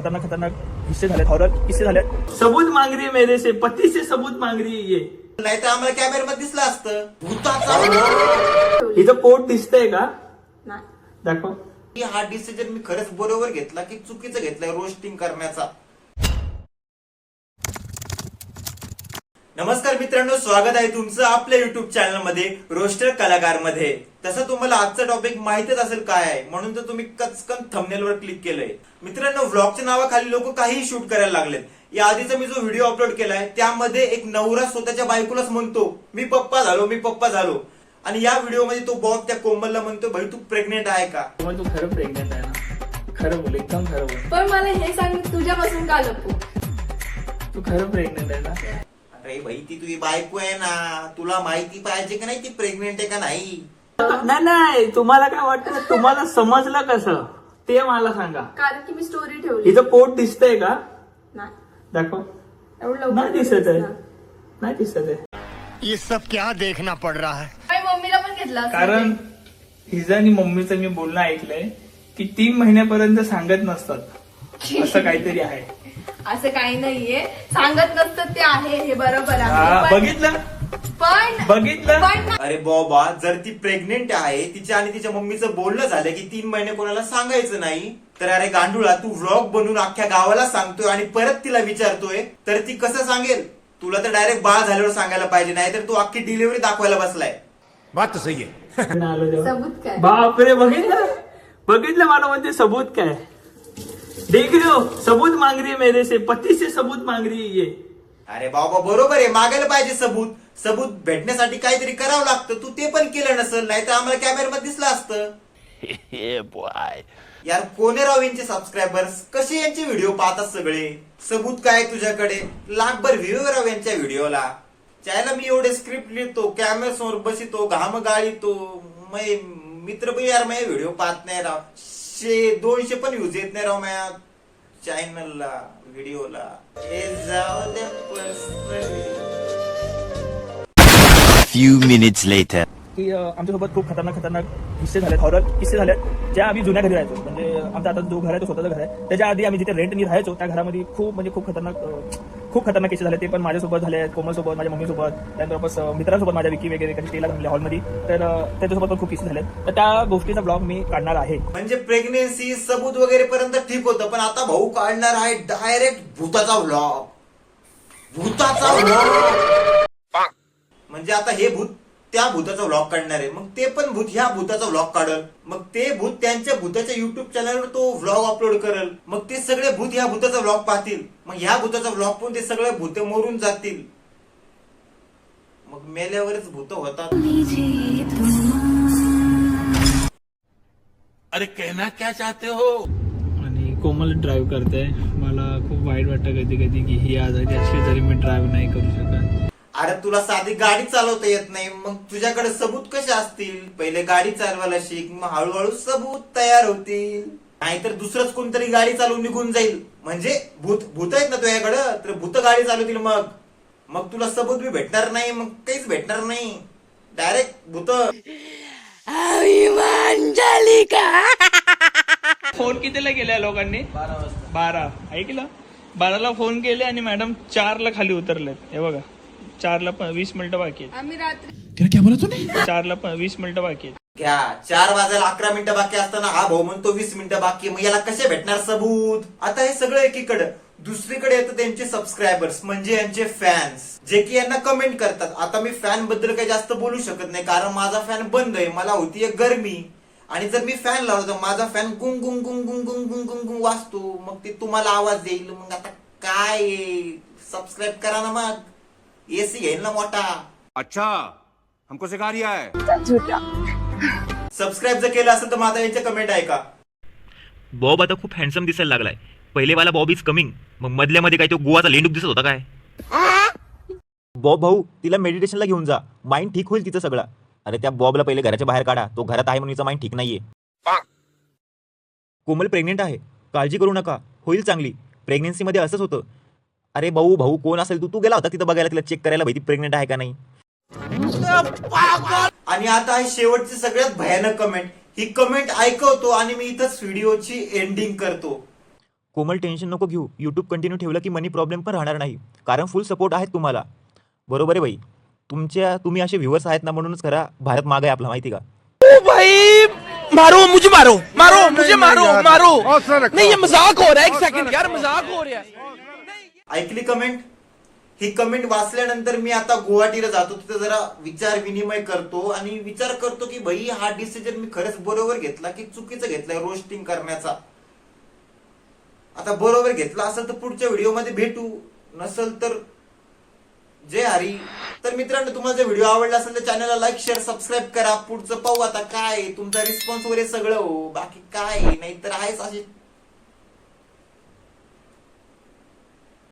खतरनाक खतरनाक किस्से झाले, हॉरर किस्से झाले. सबूत मांग रही है मेरे से, पति से सबूत मांग रही है ये. नाही तर आम्हाला कॅमेऱ्यामध्ये दिसलं असतं भूताचा. इथं पोट दिसतंय का? दाखव. हा डिसिजन मी खरंच बरोबर घेतला की चुकीचं घेतलंय रोस्टिंग करण्याचा. नमस्कार मित्रांनो, स्वागत आहे तुमचं आपल्या युट्यूब चॅनल मध्ये रोस्टर कलाकार मध्ये. तसं तुम्हाला आजचा टॉपिक माहितच असेल काय आहे, म्हणून तर तुम्ही कचकन थंबनेल वर क्लिक केलंय. मित्रांनो, व्लॉगच्या नावाखाली लोक काहीही शूट करायला लागलेत. या आधीचा मी जो व्हिडिओ अपलोड केलाय त्यामध्ये एक नवरा स्वतःच्या बायकोलाच म्हणतो मी पप्पा झालो. आणि या व्हिडिओ मध्ये तो बॉब त्या कोमलला म्हणतो भाई तू प्रेग्नेंट आहे का? तू खरं प्रेग्नेंट आहे ना? खरं बोल, एकदम खरं बोल. पण मला हे सांग, तुझ्यापासून का लपू? तू खरं प्रेग्नेंट आहे ना? अरे भाई ती तुझी बायको आहे ना, तुला माहिती पाहिजे का नाही ती प्रेग्नेंट आहे का नाही? नाही, तुम्हाला काय वाटतं? तुम्हाला समजलं कसं ते मला सांगा. कारण की मी स्टोरी ठेवली. इथं पोट दिसतंय का? नाही. दाखव. एवढं नाही लवकर दिसत आहे, ना. नाही दिसत आहे. ये सब क्या देखना पड़ रहा है? आणि मम्मीला पण घेतला असेल. कारण हिचं आणि मम्मीचं मी बोलणं ऐकलंय की 3 महिन्यापर्यंत सांगत नसतात, असं काहीतरी आहे. असं काही नाहीये, सांगत नसतं ते आहे, हे बरोबर हा, आहे. बघितलं. पण अरे बाबा, जर ती प्रेग्नेंट आहे, तिच्या आणि तिच्या मम्मीचं बोलणं झालं की 3 महिने कोणाला सांगायचं नाही, तर अरे गांडुळा, तू व्लॉग बनवून अख्ख्या गावाला सांगतोय आणि परत तिला विचारतोय, तर ती कसं सांगेल? तुला तर डायरेक्ट बाळ झाल्यावर सांगायला पाहिजे, नाहीतर तू अख्खी डिलिव्हरी दाखवायला बसलाय. बात तो सही है. सबूत काय? बापरे, बघितलं मला म्हणते सबूत काय. देख रहे हो, सबूत मांग रही है मेरे से, पति से सबूत मांग रही है ये. अरे बाबा, बरोबर आहे, मागायला पाहिजे सबूत भेटण्यासाठी काहीतरी करावं लागतं. तू ते पण केलं नसेल, नाहीतर आम्हाला कॅमेऱ्यामध्ये दिसलं असतं. यार, कोण राव यांचे सबस्क्रायबर्स? कसे यांचे व्हिडिओ पाहतात सगळे? सबूत काय तुझ्याकडे? लाखभर व्ह्यू राव यांच्या व्हिडिओला. त्याला मी एवढे स्क्रिप्ट लिहितो, कॅमेरा समोर बसितो, घाम गाळीतो, मित्र पण यार माझे व्हिडिओ पाहत नाही राव. 200 पण व्ह्यूज येत नाही राव माझ्या चॅनलला, व्हिडिओला. हे जाऊ द्या पर्सनल. Few minutes later. की आमच्यासोबत खूप खतरनाक किस्से झाले, हॉरर किस्से झाले. ज्या आम्ही जुन्या घरी राहायचो, म्हणजे आमचा आता जो घर आहे तो स्वतःचं घर आहे. त्याच्या आधी आम्ही जिथे रेंटनी राहायचो त्या घरामध्ये खूप खतरनाक किस्से झाले. ते पण माझ्यासोबत झाले, कोमलसोबत, माझ्या मम्मीसोबत, त्यानंतर मित्रांसोबत, माझ्या विकी वगैरे कधी स्टेला जमल्या हॉलमध्ये. तर त्याच्यासोबत पण खूप किस्से झाले. तर त्या गोष्टीचा ब्लॉग मी काढणार आहे. म्हणजे प्रेग्नेन्सी सबूत वगैरे पर्यंत ठीक होतं, पण आता भाऊ काढणार आहे डायरेक्ट भूताचा व्लॉग. म्हणजे आता हे भूत त्या भूताचा व्लॉग काढणार आहे, मग ते पण भूत ह्या भूताचा व्लॉग काढल, मग ते भूत त्यांच्या भूताच्या युट्यूब चॅनलवर तो व्लॉग अपलोड करल, मग ते सगळे भूत ह्या भूताचा व्लॉग पाहतील, मग ह्या भूताचा व्लॉग पाहून ते सगळे भूत मरून जातील. मग मेल्यावरच भूत होतात. अरे कहना क्या चाहते हो? आणि कोमल ड्राईव्ह करते. मला खूप वाईट वाटतं कधी की ही आजारी असली तरी मी ड्राईव्ह नाही करू शकत. अरे तुला साधी गाडी चालवता येत नाही, मग तुझ्याकडे सबूत कसे असतील? पहिले गाडी चालवायला शिक, मग हळूहळू सबूत तयार होतील. नाहीतर दुसरंच कोणतरी गाडी चालवून निघून जाईल. म्हणजे भूत आहेत ना तुझ्याकडं, तर भूत गाडी चालवतील, मग तुला सबूत बी भेटणार नाही, मग काहीच भेटणार नाही. डायरेक्ट भूत. फोन कितीला केल्या लोकांनी? 12 ऐकलं. 12ला फोन केले आणि मॅडम 4ला खाली उतरलेत. हे बघा, 4ला 20 मिनिटं बाकी आहेत. आम्ही रात्री 4ला 20 मिनिटं बाकी आहेत. घ्या, 4 वाजायला 11 मिनिटं बाकी असताना हा भाऊ म्हणतो 20 मिनिटं बाकी. मग याला कसे भेटणार सबूत? आता हे सगळं एकीकडे, दुसरीकडे येतं त्यांचे सबस्क्रायबर्स, म्हणजे यांचे फॅन्स, जे की यांना कमेंट करतात. आता मी फॅन बद्दल काही जास्त बोलू शकत नाही, कारण माझा फॅन बंद आहे. मला होती एक गरमी, आणि जर मी फॅन लावला तर माझा फॅन गुंग गुंग गुंग गुंग गुंग गुंग गुंग गुंग वाजतो, मग ते तुम्हाला आवाज येईल. मग आता काय, सबस्क्राईब करा ना, मग एसी घेईल ना मोठा. अच्छा, हमको सिखा रिया है. सबस्क्राईब जर केलं असेल तर माझा यांच्या कमेंट आहे का? बॉब आता खूप हँडसम दिसायला लागलाय. पहिलेवाला बॉब इज कमिंग, मग मधल्यामध्ये काय तो गोवाचा लेंडूक दिसत होता काय? बॉब भाऊ, तिला मेडिटेशनला घेऊन जा, माइंड ठीक होईल तिचं सगळं. अरे त्या बॉबला पहिले घराच्या बाहेर काढा, तो घरात आहे म्हणून तिचा माइंड ठीक नाहीये. कोमल प्रेग्नेंट आहे, काळजी करू नका, होईल चांगली. प्रेग्नेन्सीमध्ये असंच होतं. अरे भाऊ कोण असेल तू गेला होता तिथं बघायला, तिला चेक करायला ती प्रेग्नेंट आहे का नाही. आणि आता ही शेवटची सगळ्यात भयानक कमेंट. ही कमेंट ऐकवतो आणि मी इथंच व्हिडिओची एंडिंग करतो. कोमल टेन्शन नको घेऊ, यूट्यूब कंटिन्यू ठेवलं की मनी प्रॉब्लेम पण राहणार नाही, कारण फुल सपोर्ट आहे तुम्हाला. बरोबर आहे बाई, तुम्ही असे व्ह्युअर्स आहेत ना, म्हणूनच खरा भारत माग आहे आपला, माहिती का. ओ भाई मारो मुझे, मारो मुझे, मारो नहीं, ये मजाक हो रहा है. एक सेकंड यार, मजाक हो रहा है. ऐकली कमेंट? ही कमेंट वाचल्यानंतर मी आता गुवाहाटीला जातो, तिथे जरा विचार विनिमय करतो आणि विचार करतो की भाई हा डिसिजन मी खरंच बरोबर घेतला की चुकीचं घेतलाय रोस्टिंग करण्याचा. आता बरोबर घेतला असेल तर पुढच्या व्हिडिओमध्ये भेटू, नसेल तर जय हरी. तर मित्रांनो, तुम्हाला जर व्हिडिओ आवडला असेल तर चॅनलला लाईक शेअर सबस्क्राईब करा. पुढचं पाहू आता काय तुमचा रिस्पॉन्स वगैरे सगळं हो, बाकी काय नाही तर आहेच अशी